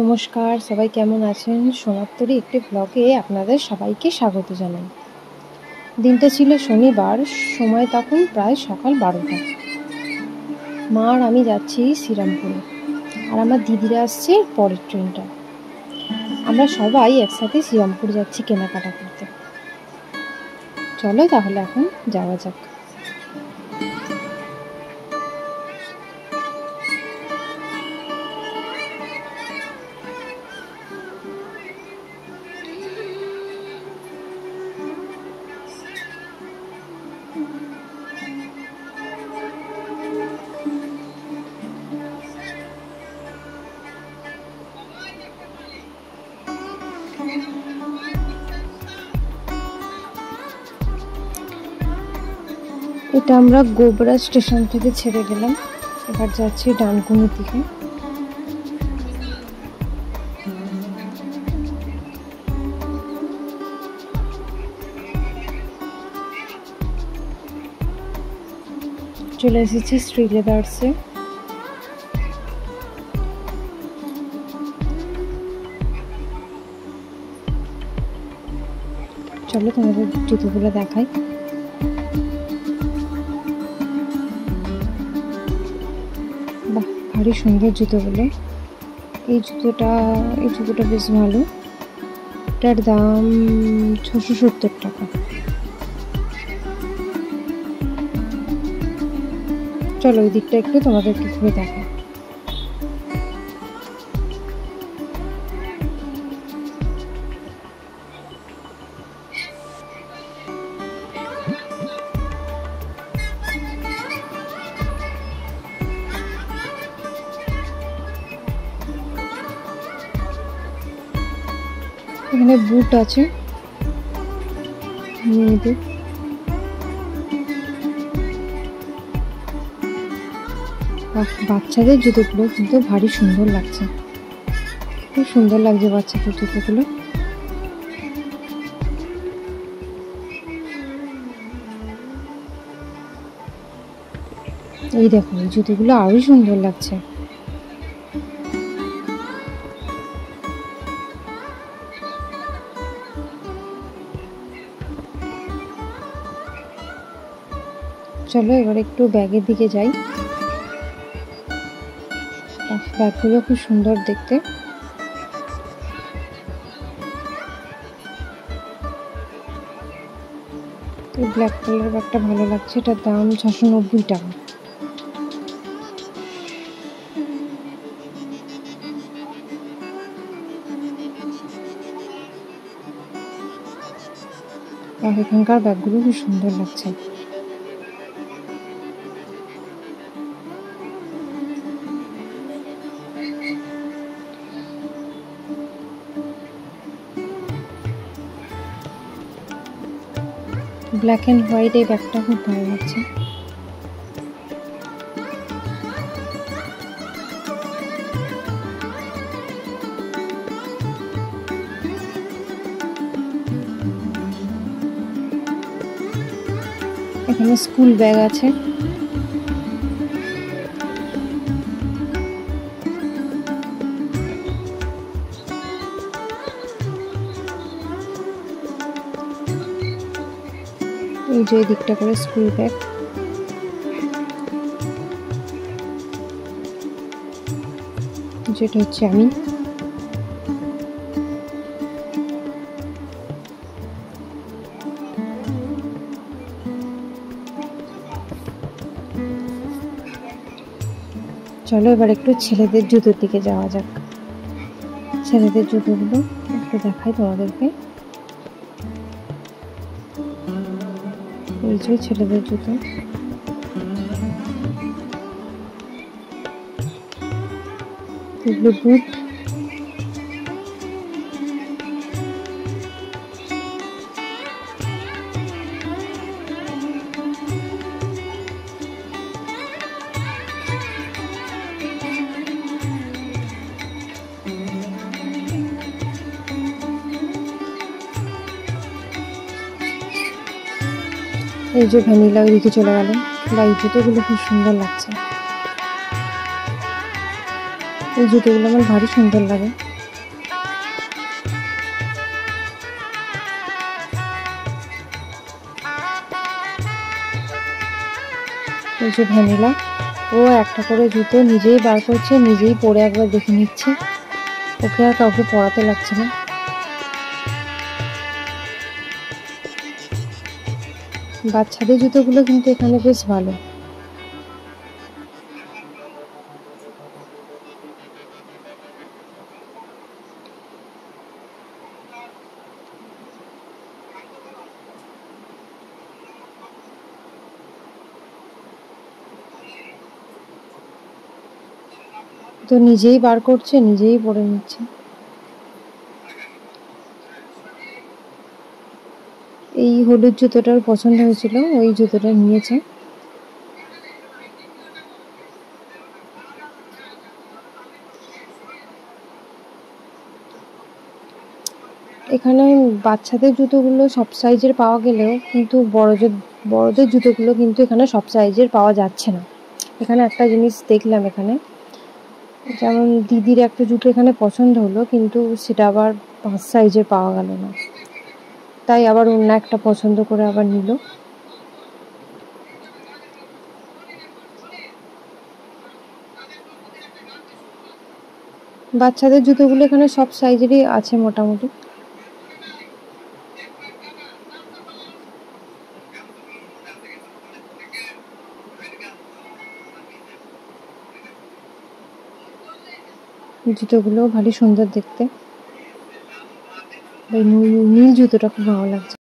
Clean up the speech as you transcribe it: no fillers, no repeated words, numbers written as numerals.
নমস্কার, সবাই কেমন আছেন? সোনার একটি ব্লগে আপনাদের সবাইকে স্বাগত জানাই। দিনটা ছিল শনিবার, সময় তখন প্রায় সকাল 12টা। মা আর আমি যাচ্ছি শ্রীরামপুরে, আর আমার দিদিরা আসছে পরের ট্রেনটা। আমরা সবাই একসাথে শ্রীরামপুর যাচ্ছি কেনাকাটা করতে। চলো তাহলে এখন যাওয়া যাক। এটা আমরা গোবরা স্টেশন থেকে ছেড়ে গেলাম, এবার যাচ্ছি ডানকুনির দিকে। চলে এসেছি শ্রী লেদার্সে। চলো তোমাদের জুতোগুলো দেখাই। বাহ, ভারী সুন্দর জুতোগুলো। এই জুতোটা বেশ ভালো। এটার দাম 670 টাকা। চলো ওই দিকটা একটু তোমাদেরকে ঘুরে দেখাই। এখানে বুট আছে মেয়েদের। বাচ্চাদের জুতোগুলো কিন্তু ভারী সুন্দর লাগছে, খুব সুন্দর লাগছে বাচ্চাদের জুতোগুলো। এই দেখো, এই জুতোগুলো আরো সুন্দর লাগছে। চলো এবার একটু ব্যাগের দিকে যাই। ব্যাগগুলো খুব সুন্দর দেখতে। এই ব্ল্যাক কালার ব্যাগটা ভালো লাগছে, এটার দাম 690 টাকা। আর এখানকার ব্যাগগুলো খুব সুন্দর লাগছে। ব্ল্যাক অ্যান্ড হোয়াইট এই ব্যাগটা খুব ভালো লাগছে। এখানে স্কুল ব্যাগ আছে। এই যে দিকটা করে স্কুল ব্যাগ। যেটা হচ্ছে আমি। চলো এবার একটু ছেলেদের জুতোর দিকে যাওয়া যাক। ছেলেদের জুতোগুলো একটু দেখাই তোমাদেরকে। এই যে ছেলেদের জুতো। এগুলো বুট। এই যে ভ্যানিলা ওইদিকে চলে গেল। এই জুতোগুলো খুব সুন্দর লাগছে। এই জুতোগুলো আমার ভারী সুন্দর লাগে। এই যে ভ্যানিলা, ও একটা করে জুতো নিজেই বার করছে, নিজেই পরে একবার দেখে নিচ্ছে, ওকে আর কাউকে পরাতে লাগছে না। বাচ্চাদের জুতোগুলো কিন্তু এখানে বেশ ভালো। তো নিজেই বার করছে, নিজেই পরে নিচ্ছে। এই হলুদ জুতোটার পছন্দ হয়েছিল, ওই জুতোটা নিয়েছে। এখানে বাচ্চাদের জুতোগুলো সব সাইজের পাওয়া গেলেও কিন্তু বড়দের জুতোগুলো কিন্তু এখানে সব সাইজের পাওয়া যাচ্ছে না। এখানে একটা জিনিস দেখলাম, এখানে যেমন দিদির একটা জুতো এখানে পছন্দ হলো, কিন্তু সেটা আবার 5 সাইজের পাওয়া গেল না, তাই আবার অন্য একটা পছন্দ করে আবার নিল। বাচ্চাদের জুতোগুলো এখানে সব সাইজেরই আছে মোটামুটি। জুতোগুলো ভারী সুন্দর দেখতে। এই নীল জুতোটা খুব ভালো লাগছে।